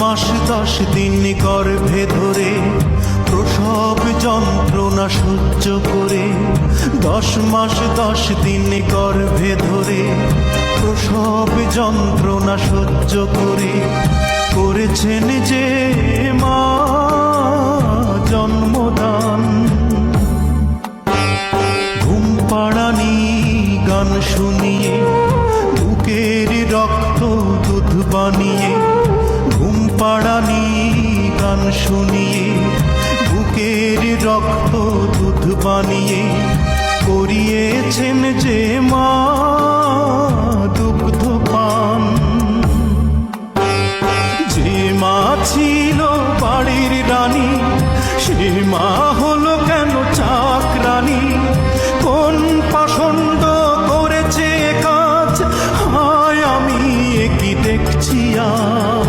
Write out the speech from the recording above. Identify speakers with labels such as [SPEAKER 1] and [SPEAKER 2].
[SPEAKER 1] মাস 10 দিন গর্ভে ধরে প্রসব যন্ত্রণা সহ্য করে, 10 মাস 10 দিন গর্ভে ধরে প্রসব যন্ত্রণা সহ্য করে করেছেন যে মা জন্মদান। ঘুম পাড়ানি গান শুনিয়ে বুকের রক্ত দুধ বানিয়ে, ঘুম পাড়ানি গান শুনিয়ে বুকের রক্ত দুধ বানিয়ে করিয়েছেন যে মা দুগ্ধ পান। যে মা ছিল বাড়ির রানী সে মা হলো কেন চাকরানী? কোন পাষণ্ড করেছে কাজ? হায় আমি কি দেখছি আজ।